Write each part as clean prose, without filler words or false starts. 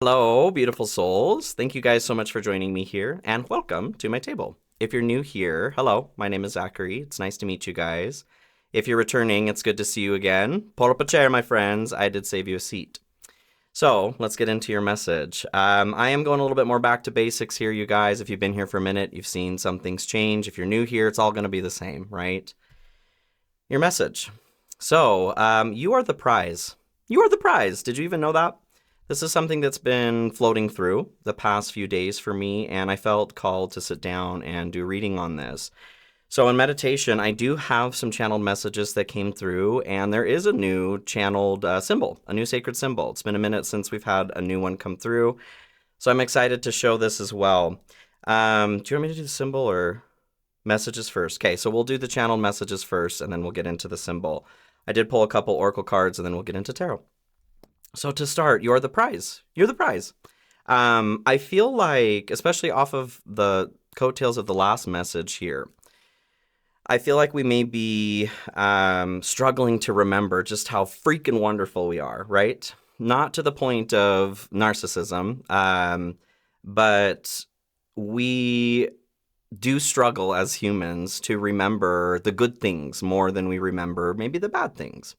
Hello, beautiful souls. Thank you guys so much for joining me here, and welcome to my table. If you're new here, hello, my name is Zachary. It's nice to meet you guys. If you're returning, it's good to see you again. Pull up a chair, my friends. I did save you a seat. So let's get into your message. I am going a little bit more back to basics here, you guys. If you've been here for a minute, you've seen some things change. If you're new here, it's all going to be the same, right? Your message. So, you are the prize. You are the prize. Did you even know that? This is something that's been floating through the past few days for me, and I felt called to sit down and do reading on this. So, in meditation, I do have some channeled messages that came through, and there is a new channeled symbol, a new sacred symbol. It's been a minute since we've had a new one come through, so I'm excited to show this as well. Do you want me to do the symbol or messages first? Okay, so we'll do the channeled messages first, and then we'll get into the symbol. I did pull a couple oracle cards, and then we'll get into tarot. So to start, you're the prize. You're the prize. I feel like, especially off of the coattails of the last message here, I feel like we may be struggling to remember just how freaking wonderful we are, right? Not to the point of narcissism, but we do struggle as humans to remember the good things more than we remember maybe the bad things.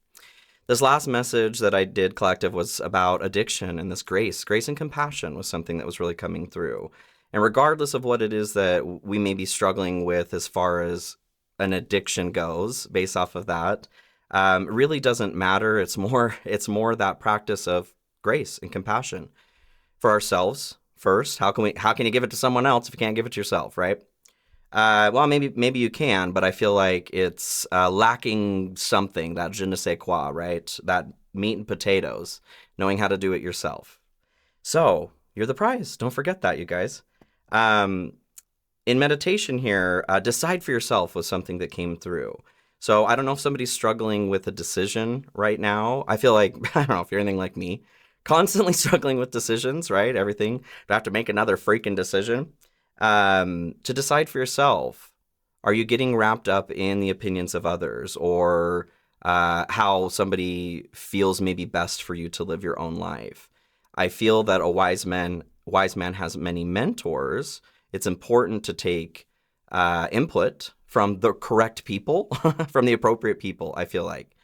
This last message that I did collective was about addiction and this grace. Grace and compassion was something that was really coming through. And regardless of what it is that we may be struggling with as far as an addiction goes, based off of that, really doesn't matter. It's more that practice of grace and compassion for ourselves first. How can you give it to someone else if you can't give it to yourself, right? Well, maybe you can, but I feel like it's lacking something, that je ne sais quoi, right? That meat and potatoes, knowing how to do it yourself. So you're the prize. Don't forget that, you guys. In meditation here, decide for yourself was something that came through. So I don't know if somebody's struggling with a decision right now. I feel like, I don't know if you're anything like me, constantly struggling with decisions, right? Everything. Do I have to make another freaking decision? To decide for yourself. Are you getting wrapped up in the opinions of others, or how somebody feels maybe best for you to live your own life? I feel that a wise man has many mentors. It's important to take input from the correct people, from the appropriate people, I feel like.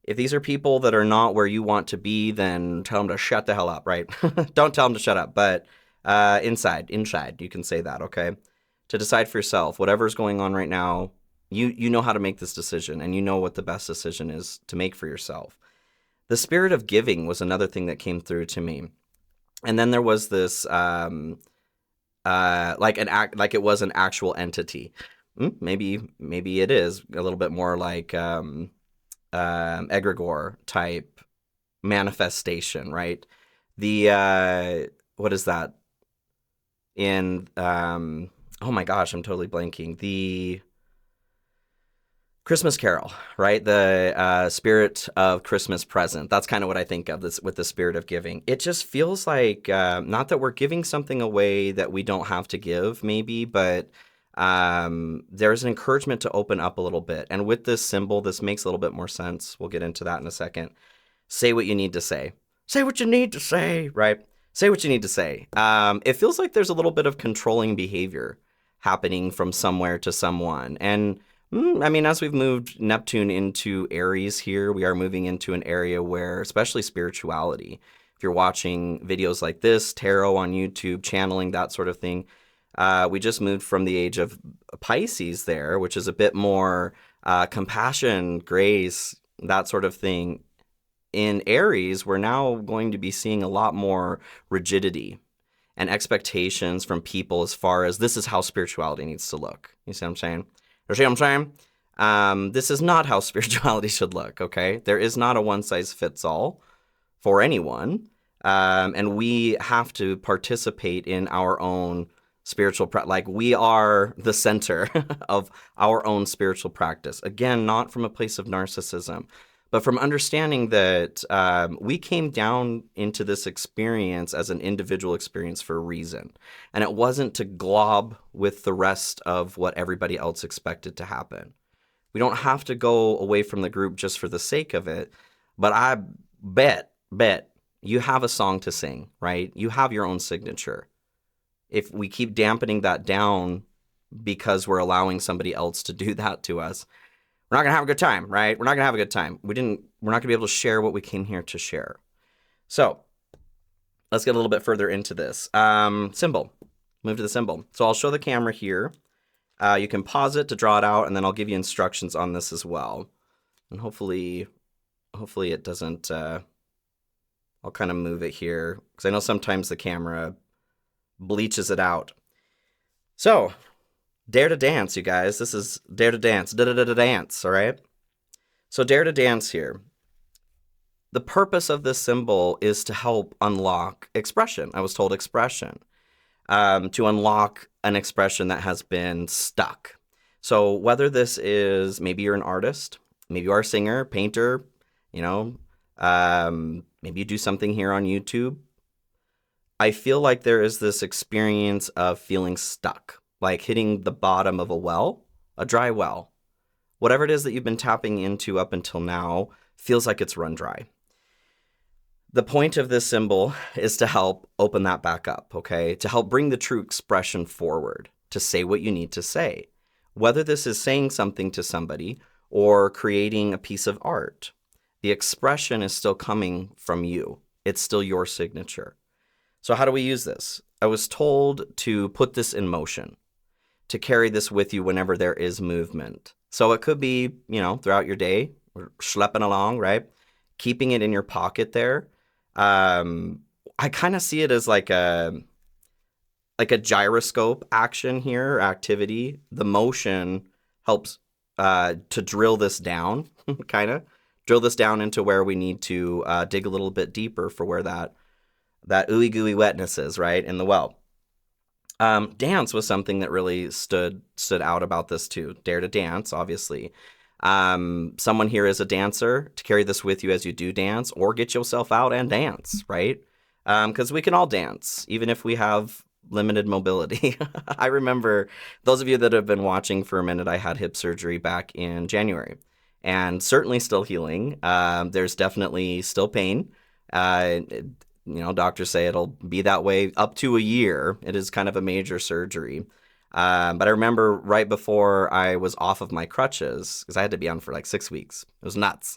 If these are people that are not where you want to be, then tell them to shut the hell up, right? Don't tell them to shut up, but inside, you can say that, okay? To decide for yourself, whatever's going on right now, you know how to make this decision, and you know what the best decision is to make for yourself. The spirit of giving was another thing that came through to me. And then there was this, like it was an actual entity. Maybe it is a little bit more like egregore type manifestation, right? The what is that? In oh my gosh, I'm totally blanking. The Christmas Carol, right? The spirit of Christmas present. That's kind of what I think of this with the spirit of giving. It just feels like not that we're giving something away that we don't have to give, maybe, but there's an encouragement to open up a little bit. And with this symbol, this makes a little bit more sense. We'll get into that in a second. Say what you need to say. Say what you need to say, right? Say what you need to say. It feels like there's a little bit of controlling behavior happening from somewhere to someone. And I mean, as we've moved Neptune into Aries here, we are moving into an area where, especially spirituality, if you're watching videos like this, tarot on YouTube, channeling, that sort of thing, we just moved from the age of Pisces there, which is a bit more compassion, grace, that sort of thing. In Aries, we're now going to be seeing a lot more rigidity and expectations from people as far as this is how spirituality needs to look. You see what I'm saying? You see what I'm saying? This is not how spirituality should look, okay? There is not a one-size-fits-all for anyone, and we have to participate in our own spiritual like we are the center of our own spiritual practice. Again, not from a place of narcissism, but from understanding that we came down into this experience as an individual experience for a reason. And it wasn't to glob with the rest of what everybody else expected to happen. We don't have to go away from the group just for the sake of it. But I bet You have a song to sing, right? You have your own signature. If we keep dampening that down because we're allowing somebody else to do that to us, we're not going to have a good time, right? We're not going to have a good time. We're not going to be able to share what we came here to share. So let's get a little bit further into this. Symbol. Move to the symbol. So I'll show the camera here. You can pause it to draw it out, and then I'll give you instructions on this as well. And hopefully it doesn't... I'll kind of move it here, because I know sometimes the camera bleaches it out. So, dare to dance, you guys. This is dare to dance. Da-da-da-da-dance, all right? So dare to dance here. The purpose of this symbol is to help unlock expression. I was told expression. To unlock an expression that has been stuck. So whether this is, maybe you're an artist, maybe you are a singer, painter, you know, maybe you do something here on YouTube. I feel like there is this experience of feeling stuck, like hitting the bottom of a well, a dry well. Whatever it is that you've been tapping into up until now feels like it's run dry. The point of this symbol is to help open that back up, okay? To help bring the true expression forward, to say what you need to say. Whether this is saying something to somebody or creating a piece of art, the expression is still coming from you. It's still your signature. So how do we use this? I was told to put this in motion, to carry this with you whenever there is movement. So it could be, you know, throughout your day, or schlepping along, right? Keeping it in your pocket there. I kind of see it as like a gyroscope action here, activity. The motion helps to drill this down, kind of. Drill this down into where we need to dig a little bit deeper for where that ooey gooey wetness is, right, in the well. Dance was something that really stood out about this too. Dare to dance, obviously. Someone here is a dancer, to carry this with you as you do dance, or get yourself out and dance, right? Because we can all dance, even if we have limited mobility. I remember, those of you that have been watching for a minute, I had hip surgery back in January, and certainly still healing. There's definitely still pain. You know, doctors say it'll be that way up to a year. It is kind of a major surgery. But I remember right before I was off of my crutches, because I had to be on for like 6 weeks. It was nuts.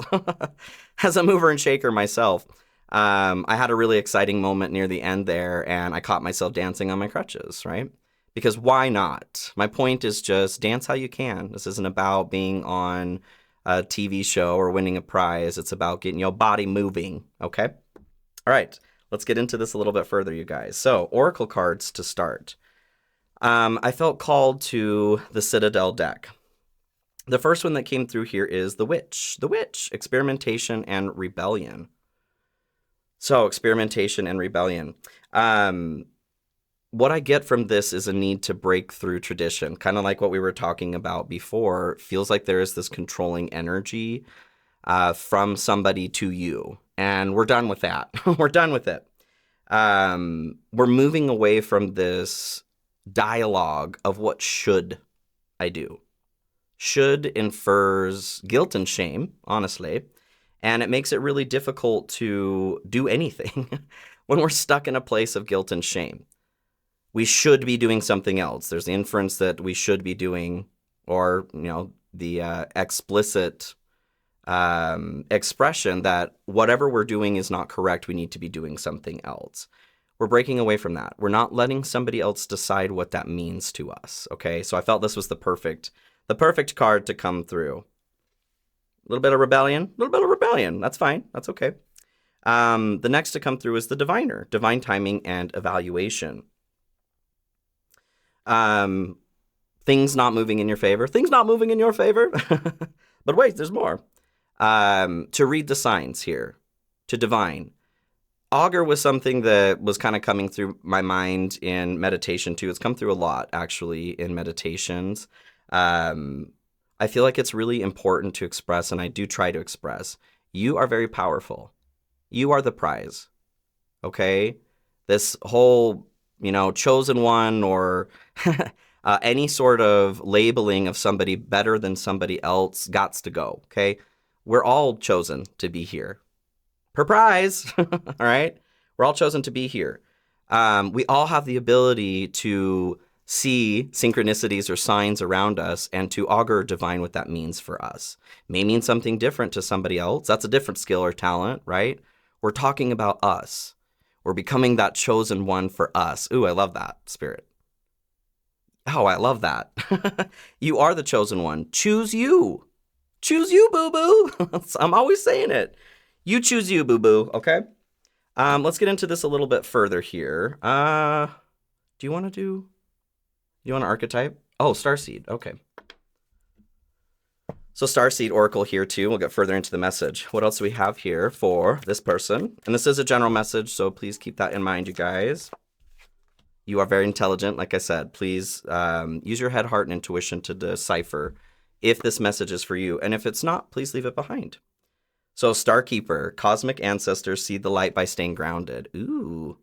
As a mover and shaker myself, I had a really exciting moment near the end there, and I caught myself dancing on my crutches, right? Because why not? My point is just dance how you can. This isn't about being on a TV show or winning a prize. It's about getting your body moving, okay? All right, let's get into this a little bit further, you guys. So, Oracle cards to start. I felt called to the Citadel deck. The first one that came through here is the Witch. The Witch, experimentation and rebellion. So, experimentation and rebellion. What I get from this is a need to break through tradition, kind of like what we were talking about before. Feels like there is this controlling energy from somebody to you, and we're done with that. We're done with it. We're moving away from this dialogue of what should I do. Should infers guilt and shame, honestly, and it makes it really difficult to do anything when we're stuck in a place of guilt and shame. We should be doing something else. There's the inference that we should be doing, or, you know, the explicit expression that whatever we're doing is not correct. We need to be doing something else. We're breaking away from that. We're not letting somebody else decide what that means to us, okay? So I felt this was the perfect card to come through. A little bit of rebellion. That's fine. That's okay. The next to come through is the Diviner, divine timing and evaluation. Things not moving in your favor. But wait, there's more. To read the signs here, to divine. Augur was something that was kind of coming through my mind in meditation too. It's come through a lot, actually, in meditations. I feel like it's really important to express, and I do try to express, you are very powerful. You are the prize, okay? This whole, you know, chosen one or any sort of labeling of somebody better than somebody else gots to go, okay? We're all chosen to be here. per prize. All right. We're all chosen to be here. We all have the ability to see synchronicities or signs around us and to augur or divine what that means for us. May mean something different to somebody else. That's a different skill or talent, right? We're talking about us. We're becoming that chosen one for us. Ooh, I love that, Spirit. Oh, I love that. You are the chosen one. Choose you. Choose you, boo-boo. I'm always saying it. You choose you, boo-boo, okay? Let's get into this a little bit further here. Do you want an archetype? Oh, Starseed, okay. So Starseed Oracle here too. We'll get further into the message. What else do we have here for this person? And this is a general message, so please keep that in mind, you guys. You are very intelligent, like I said. Please use your head, heart, and intuition to decipher if this message is for you. And if it's not, please leave it behind. So Starkeeper, cosmic ancestors see the light by staying grounded. Ooh,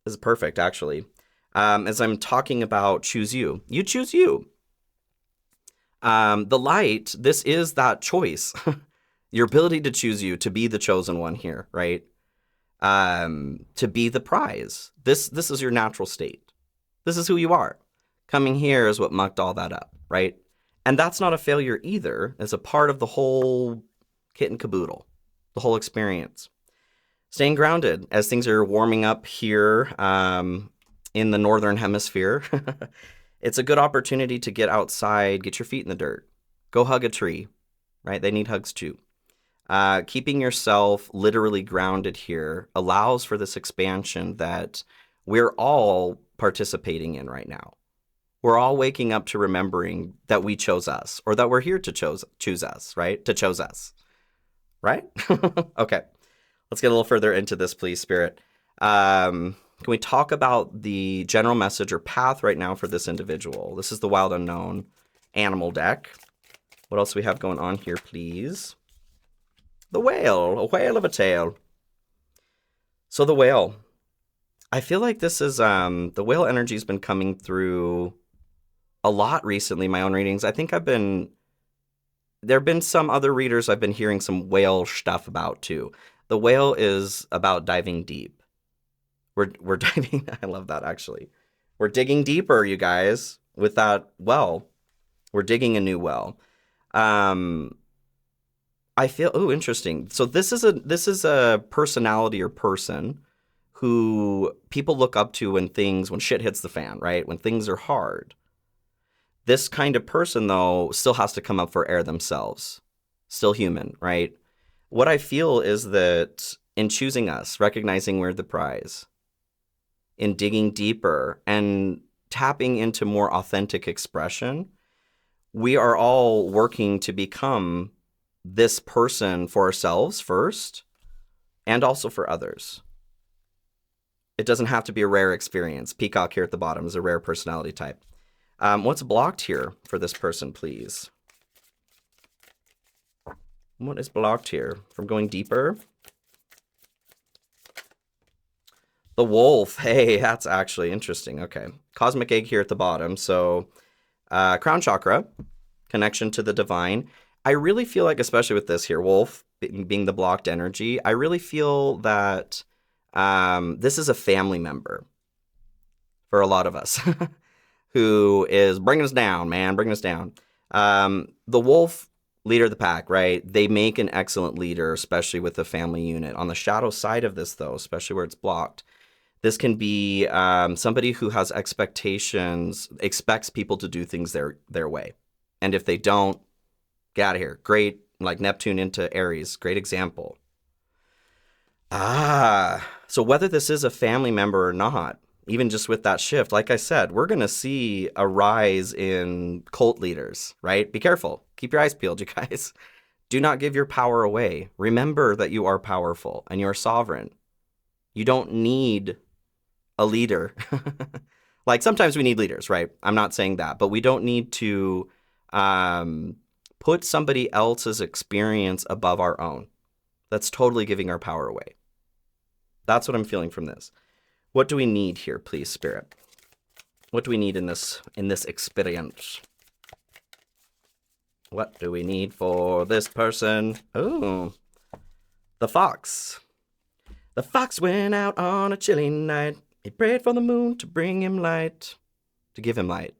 this is perfect, actually. As I'm talking about choose you, you choose you. The light, this is that choice. Your ability to choose you, to be the chosen one here, right? To be the prize. This is your natural state. This is who you are. Coming here is what mucked all that up, right? And that's not a failure either. It's a part of the whole kit and caboodle, the whole experience. Staying grounded as things are warming up here in the northern hemisphere. It's a good opportunity to get outside, get your feet in the dirt, go hug a tree, right? They need hugs too. Keeping yourself literally grounded here allows for this expansion that we're all participating in right now. We're all waking up to remembering that we chose us, or that we're here to choose us, right? To chose us, right? Okay, let's get a little further into this, please, Spirit. Can we talk about the general message or path right now for this individual? This is the Wild Unknown Animal deck. What else do we have going on here, please? The whale, a whale of a tale. So the whale. I feel like this is, the whale energy has been coming through a lot recently, my own readings. I think there have been some other readers I've been hearing some whale stuff about too. The whale is about diving deep. We're diving, I love that actually. We're digging deeper, you guys, with that well. We're digging a new well. I feel, oh, interesting. So this is a personality or person who people look up to when shit hits the fan, right? When things are hard. This kind of person, though, still has to come up for air themselves. Still human, right? What I feel is that in choosing us, recognizing we're the prize, in digging deeper and tapping into more authentic expression, we are all working to become this person for ourselves first and also for others. It doesn't have to be a rare experience. Peacock here at the bottom is a rare personality type. What's blocked here for this person, please? What is blocked here from going deeper? The wolf. Hey, that's actually interesting. Okay. Cosmic egg here at the bottom. So crown chakra, connection to the divine. I really feel like, especially with this here, wolf being the blocked energy, I really feel that this is a family member for a lot of us who is bringing us down, man, bringing us down. The wolf, leader of the pack, right? They make an excellent leader, especially with the family unit. On the shadow side of this, though, especially where it's blocked, this can be somebody who has expectations, expects people to do things their way. And if they don't, get out of here. Great, like Neptune into Aries, great example. So whether this is a family member or not, even just with that shift, like I said, we're going to see a rise in cult leaders, right? Be careful. Keep your eyes peeled, you guys. Do not give your power away. Remember that you are powerful and you're sovereign. You don't need a leader. Like sometimes we need leaders, right? I'm not saying that, but we don't need to put somebody else's experience above our own. That's totally giving our power away. That's what I'm feeling from this. What do we need here, please, Spirit? What do we need in this experience? What do we need for this person? Oh, The fox. The fox went out on a chilly night. He prayed for the moon to bring him light, to give him light.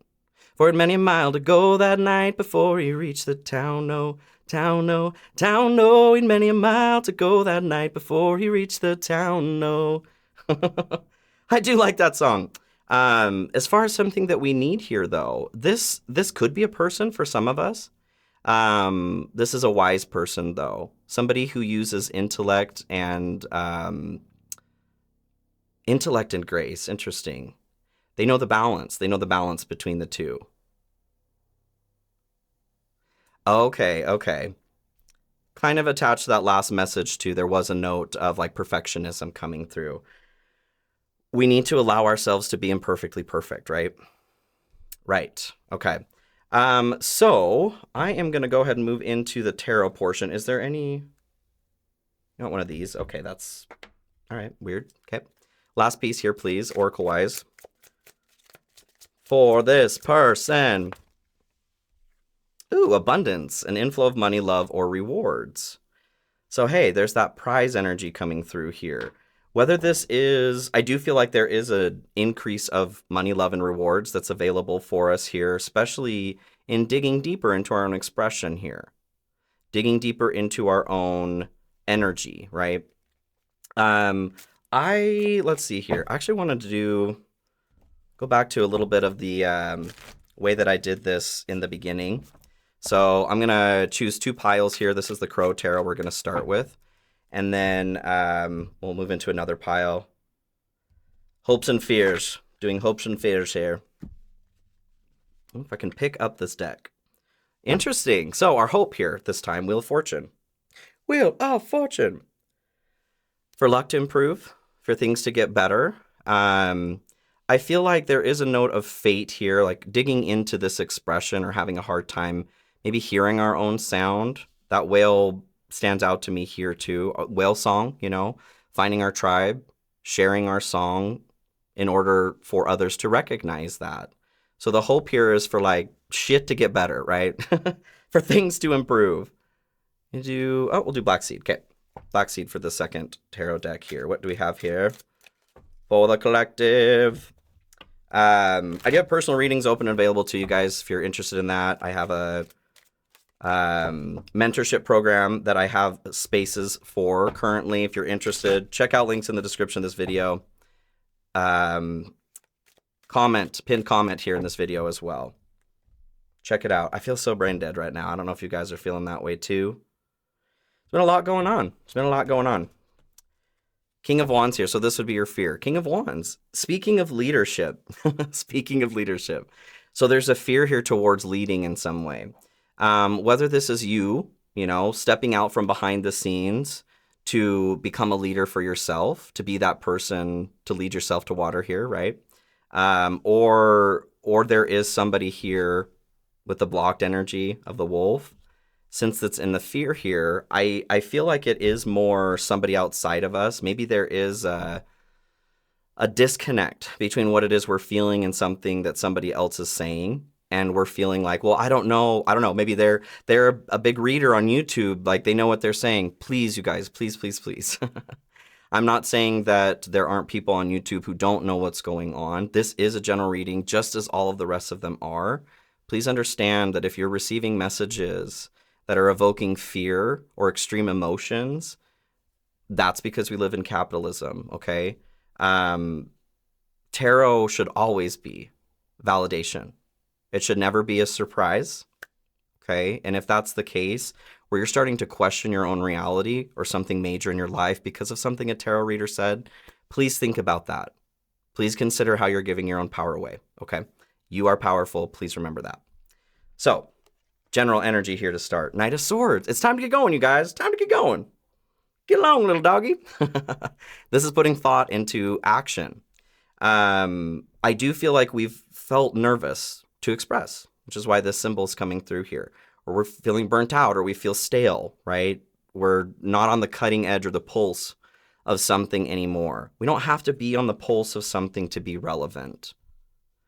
For it many a mile to go that night before he reached the town, no, town, no, town, no. He'd many a mile to go that night before he reached the town, no. I do like that song. As far as something that we need here, though, this could be a person for some of us. This is a wise person, though. Somebody who uses intellect and grace. Interesting. They know the balance. They know the balance between the two. Okay. Kind of attached to that last message, too, there was a note of like perfectionism coming through. We need to allow ourselves to be imperfectly perfect, right? Right. Okay. So I am going to go ahead and move into the tarot portion. Is there any... Not one of these. Okay, that's... All right, weird. Okay. Last piece here, please, Oracle-wise. For this person. Ooh, abundance, an inflow of money, love, or rewards. So, hey, there's that prize energy coming through here. Whether this is, I do feel like there is an increase of money, love, and rewards that's available for us here, especially in digging deeper into our own expression here. Digging deeper into our own energy, right? Let's see here. I actually wanted to go back to a little bit of the way that I did this in the beginning. So I'm going to choose two piles here. This is the Crow Tarot we're going to start with. And then we'll move into another pile. Hopes and fears. Doing hopes and fears here. If I can pick up this deck. Interesting. So our hope here this time, Wheel of Fortune. Wheel of Fortune. For luck to improve, for things to get better. I feel like there is a note of fate here, like digging into this expression or having a hard time maybe hearing our own sound. That whale stands out to me here too. A whale song, finding our tribe, sharing our song in order for others to recognize that. So the hope here is for like shit to get better, right? For things to improve. We'll do Black Seed. Okay. Black Seed for the second tarot deck here. What do we have here? For the collective. I do have personal readings open and available to you guys if you're interested in that. I have a mentorship program that I have spaces for currently. If you're interested, check out links in the description of this video. Pinned comment here in this video as well. Check it out. I feel so brain dead right now. I don't know if you guys are feeling that way too. There's been a lot going on. King of Wands here. So this would be your fear. King of Wands. Speaking of leadership. So there's a fear here towards leading in some way. Whether this is you, stepping out from behind the scenes to become a leader for yourself, to be that person to lead yourself to water here, right? Or there is somebody here with the blocked energy of the wolf. Since it's in the fear here, I feel like it is more somebody outside of us. Maybe there is a disconnect between what it is we're feeling and something that somebody else is saying. And we're feeling like, well, I don't know. Maybe they're a big reader on YouTube. Like they know what they're saying. Please, you guys, please. I'm not saying that there aren't people on YouTube who don't know what's going on. This is a general reading, just as all of the rest of them are. Please understand that if you're receiving messages that are evoking fear or extreme emotions, that's because we live in capitalism, okay? Tarot should always be validation. It should never be a surprise, okay? And if that's the case, where you're starting to question your own reality or something major in your life because of something a tarot reader said, please think about that. Please consider how you're giving your own power away, okay? You are powerful. Please remember that. So, general energy here to start. Knight of Swords. It's time to get going, you guys. Time to get going. Get along, little doggy. This is putting thought into action. I do feel like we've felt nervous to express, which is why this symbol is coming through here. Or we're feeling burnt out, or we feel stale, right? We're not on the cutting edge or the pulse of something anymore. We don't have to be on the pulse of something to be relevant,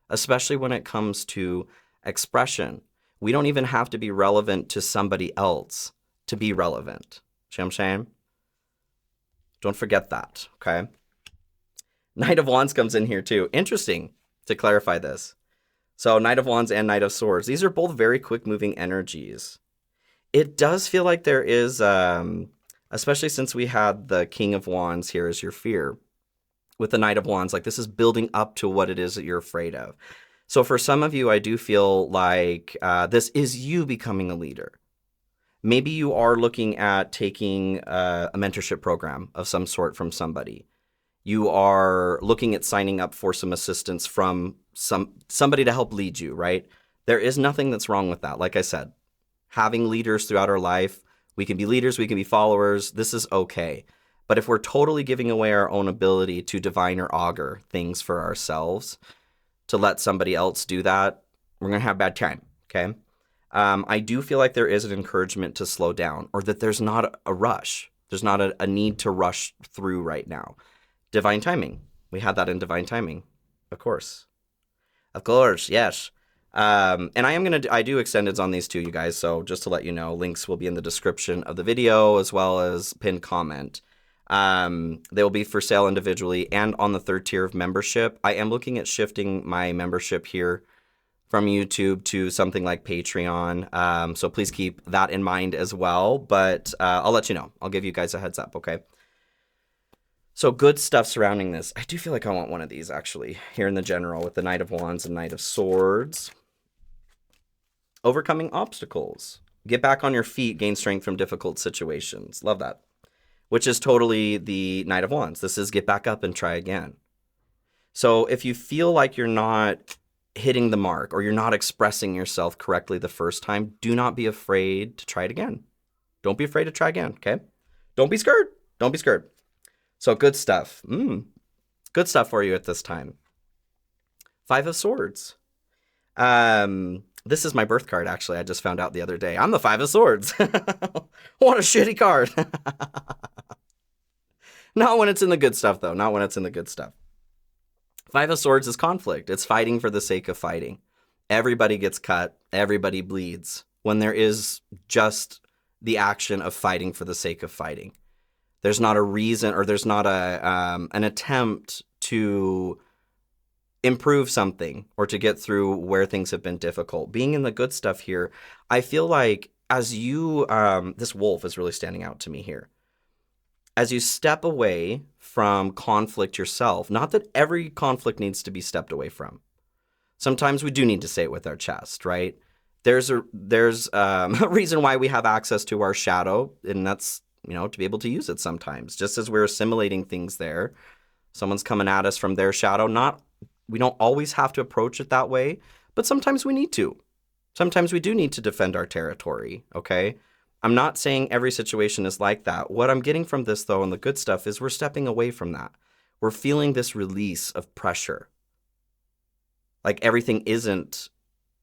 especially when it comes to expression. We don't even have to be relevant to somebody else to be relevant. See what I'm saying? Don't forget that, okay? Knight of Wands comes in here too. Interesting to clarify this. So Knight of Wands and Knight of Swords. These are both very quick moving energies. It does feel like there is, especially since we had the King of Wands here as your fear, with the Knight of Wands, like this is building up to what it is that you're afraid of. So for some of you, I do feel like this is you becoming a leader. Maybe you are looking at taking a mentorship program of some sort from somebody. You are looking at signing up for some assistance from somebody to help lead you, right? There is nothing that's wrong with that. Like I said, having leaders throughout our life, we can be leaders, we can be followers. This is okay. But if we're totally giving away our own ability to divine or augur things for ourselves, to let somebody else do that, we're going to have a bad time, okay? I do feel like there is an encouragement to slow down, or that there's not a rush. There's not a need to rush through right now. Divine timing. We had that in divine timing, of course. Of course, yes. And I do extendeds on these too, you guys. So just to let you know, links will be in the description of the video as well as pinned comment. They will be for sale individually and on the 3rd tier of membership. I am looking at shifting my membership here from YouTube to something like Patreon. So please keep that in mind as well. But I'll let you know. I'll give you guys a heads up, okay? So good stuff surrounding this. I do feel like I want one of these, actually, here in the general with the Knight of Wands and Knight of Swords. Overcoming obstacles. Get back on your feet, gain strength from difficult situations. Love that. Which is totally the Knight of Wands. This is get back up and try again. So if you feel like you're not hitting the mark or you're not expressing yourself correctly the first time, do not be afraid to try it again. Don't be afraid to try again, okay? Don't be scared. Don't be scared. So good stuff. Good stuff for you at this time. 5 of Swords. This is my birth card, actually. I just found out the other day. I'm the 5 of Swords. What a shitty card. Not when it's in the good stuff, though. Not when it's in the good stuff. 5 of Swords is conflict. It's fighting for the sake of fighting. Everybody gets cut. Everybody bleeds when there is just the action of fighting for the sake of fighting. There's not a reason, or there's not an attempt to improve something or to get through where things have been difficult. Being in the good stuff here, I feel like as you, this wolf is really standing out to me here. As you step away from conflict yourself, not that every conflict needs to be stepped away from. Sometimes we do need to say it with our chest, right? There's a reason why we have access to our shadow, and that's, to be able to use it sometimes. Just as we're assimilating things there, someone's coming at us from their shadow. We don't always have to approach it that way, but sometimes we need to. Sometimes we do need to defend our territory, okay? I'm not saying every situation is like that. What I'm getting from this, though, and the good stuff, is we're stepping away from that. We're feeling this release of pressure. Like everything isn't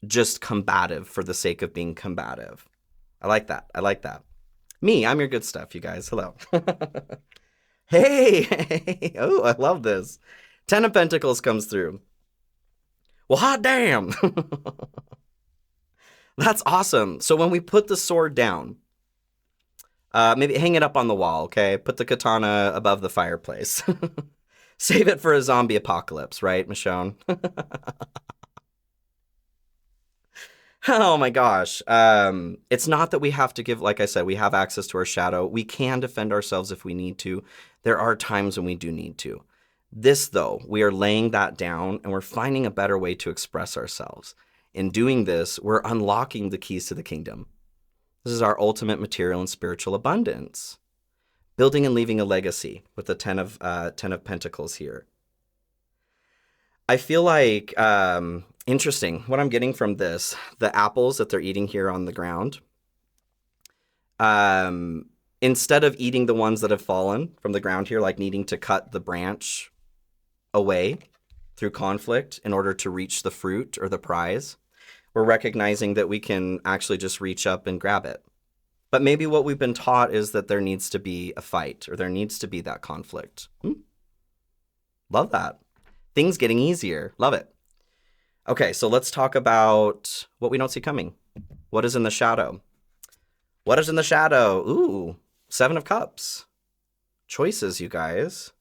just combative for the sake of being combative. I like that. I like that. Me, I'm your good stuff, you guys. Hello. Hey. Oh, I love this. 10 of Pentacles comes through. Well, hot damn. That's awesome. So when we put the sword down, maybe hang it up on the wall, okay? Put the katana above the fireplace. Save it for a zombie apocalypse, right, Michonne? Oh my gosh. It's not that we have to give, like I said, we have access to our shadow. We can defend ourselves if we need to. There are times when we do need to. This, though, we are laying that down and we're finding a better way to express ourselves. In doing this, we're unlocking the keys to the kingdom. This is our ultimate material and spiritual abundance. Building and leaving a legacy with the 10 of Pentacles here. I feel like, interesting, what I'm getting from this, the apples that they're eating here on the ground, instead of eating the ones that have fallen from the ground here, like needing to cut the branch away through conflict in order to reach the fruit or the prize, we're recognizing that we can actually just reach up and grab it. But maybe what we've been taught is that there needs to be a fight, or there needs to be that conflict. Love that. Things getting easier. Love it. Okay, so let's talk about what we don't see coming. What is in the shadow? What is in the shadow? Ooh, 7 of Cups. Choices, you guys.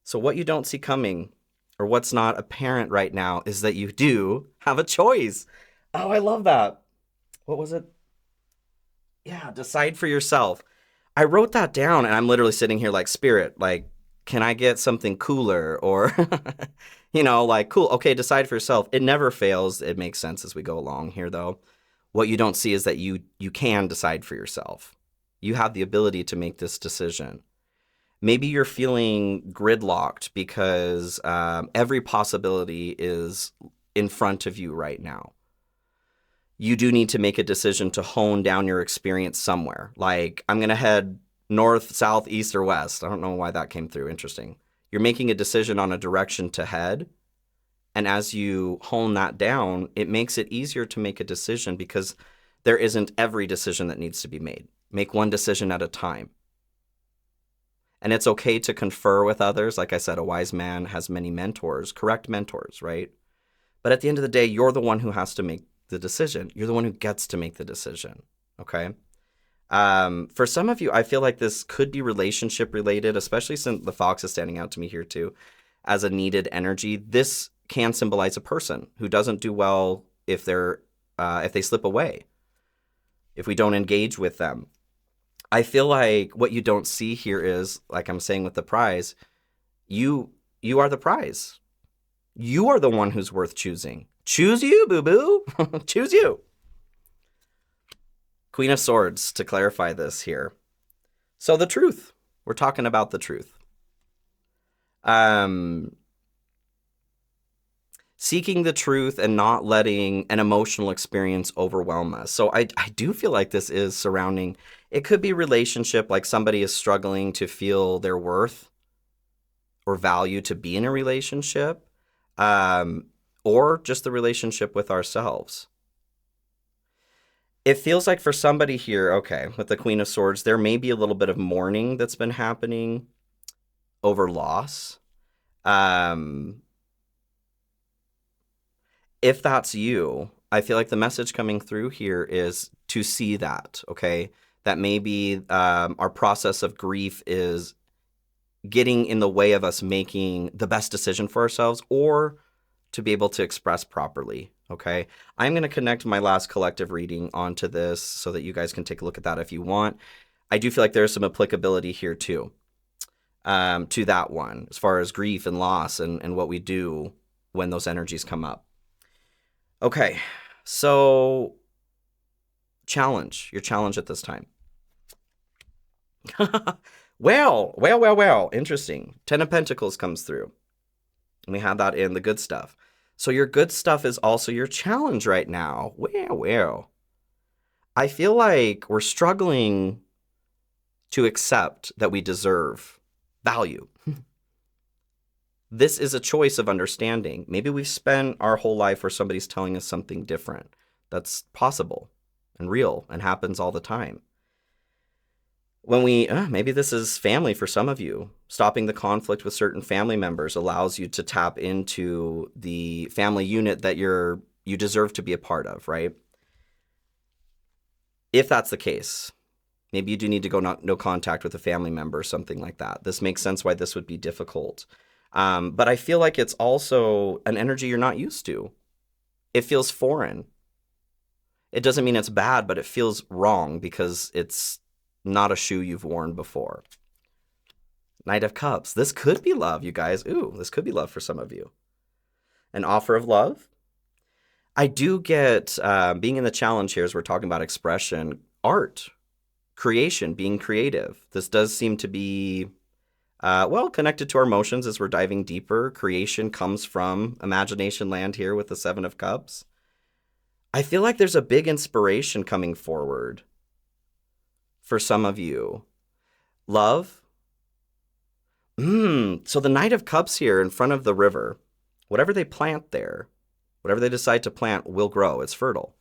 So what you don't see coming, or what's not apparent right now, is that you do have a choice. Oh, I love that. What was it? Yeah, decide for yourself. I wrote that down and I'm literally sitting here like, Spirit, like, can I get something cooler? Or, like, cool, okay, decide for yourself. It never fails. It makes sense as we go along here, though. What you don't see is that you can decide for yourself. You have the ability to make this decision. Maybe you're feeling gridlocked because every possibility is in front of you right now. You do need to make a decision to hone down your experience somewhere. Like, I'm going to head north, south, east, or west. I don't know why that came through. Interesting. You're making a decision on a direction to head. And as you hone that down, it makes it easier to make a decision because there isn't every decision that needs to be made. Make one decision at a time. And it's okay to confer with others. Like I said, a wise man has many mentors, correct mentors, right? But at the end of the day, you're the one who has to make the decision. You're the one who gets to make the decision, okay? For some of you, I feel like this could be relationship related, especially since the fox is standing out to me here too as a needed energy. This can symbolize a person who doesn't do well if they slip away, if we don't engage with them. I feel like what you don't see here is, like I'm saying with the prize, you are the prize. You are the one who's worth choosing. Choose you, boo-boo. Choose you. Queen of Swords, to clarify this here. So the truth. We're talking about the truth. Seeking the truth and not letting an emotional experience overwhelm us. So I do feel like this is surrounding, it could be relationship, like somebody is struggling to feel their worth or value to be in a relationship. Or just the relationship with ourselves. It feels like for somebody here, okay, with the Queen of Swords, there may be a little bit of mourning that's been happening over loss. If that's you, I feel like the message coming through here is to see that, okay? That maybe our process of grief is getting in the way of us making the best decision for ourselves or to be able to express properly, okay? I'm going to connect my last collective reading onto this so that you guys can take a look at that if you want. I do feel like there's some applicability here too, to that one, as far as grief and loss and what we do when those energies come up. Okay, so your challenge at this time. Well, interesting. 10 of Pentacles comes through. And we have that in the good stuff. So your good stuff is also your challenge right now. Well. I feel like we're struggling to accept that we deserve value. This is a choice of understanding. Maybe we've spent our whole life where somebody's telling us something different. That's possible and real and happens all the time. When maybe this is family for some of you. Stopping the conflict with certain family members allows you to tap into the family unit that you deserve to be a part of, right? If that's the case, maybe you do need to go no contact with a family member or something like that. This makes sense why this would be difficult. But I feel like it's also an energy you're not used to. It feels foreign. It doesn't mean it's bad, but it feels wrong because it's not a shoe you've worn before. Knight of Cups. This could be love, you guys. Ooh, this could be love for some of you. An offer of love. I do get, being in the challenge here as we're talking about expression, art, creation, being creative. This does seem to be, connected to our emotions as we're diving deeper. Creation comes from imagination land here with the 7 of Cups. I feel like there's a big inspiration coming forward for some of you. Love. So the Knight of Cups here in front of the river, whatever they plant there, whatever they decide to plant will grow. It's fertile.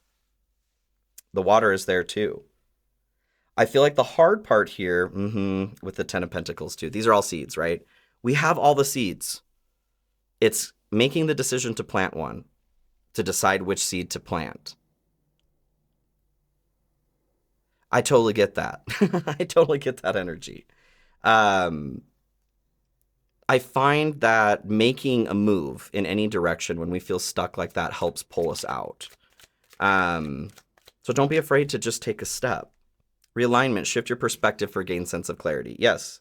The water is there too. I feel like the hard part here, with the 10 of Pentacles too, these are all seeds, right? We have all the seeds. It's making the decision to plant one, to decide which seed to plant. I totally get that. I totally get that energy. Um, I find that making a move in any direction when we feel stuck like that helps pull us out. Um, so don't be afraid to just take a step. Realignment, shift your perspective for gain sense of clarity. Yes.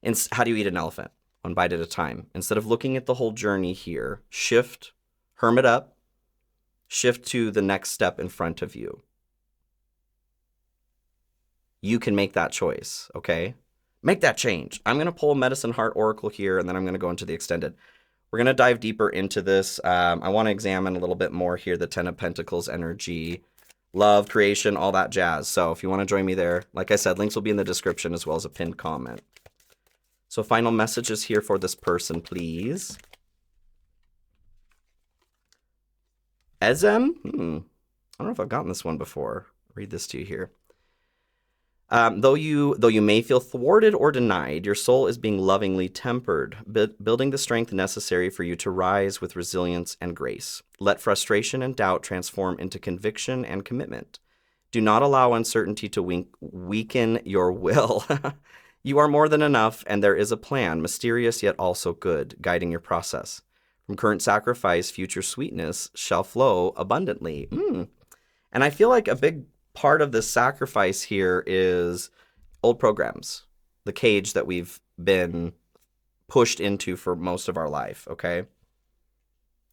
And how do you eat an elephant? One bite at a time. Instead of looking at the whole journey here, shift, hermit up, shift to the next step in front of you. You can make that choice, okay? Make that change. I'm going to pull a Medicine Heart Oracle here, and then I'm going to go into the extended. We're going to dive deeper into this. I want to examine a little bit more here, the Ten of Pentacles energy, love, creation, all that jazz. So if you want to join me there, like I said, links will be in the description as well as a pinned comment. So final messages here for this person, please. Ezem? I don't know if I've gotten this one before. I'll read this to you here. Though you may feel thwarted or denied, your soul is being lovingly tempered, building the strength necessary for you to rise with resilience and grace. Let frustration and doubt transform into conviction and commitment. Do not allow uncertainty to weaken your will. You are more than enough, and there is a plan, mysterious yet also good, guiding your process. From current sacrifice, future sweetness shall flow abundantly. And I feel like a big part of this sacrifice here is old programs, the cage that we've been pushed into for most of our life, okay?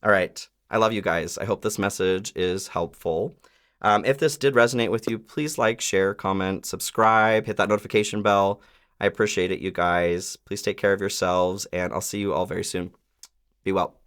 All right. I love you guys. I hope this message is helpful. If this did resonate with you, please like, share, comment, subscribe, hit that notification bell. I appreciate it, you guys. Please take care of yourselves, and I'll see you all very soon. Be well.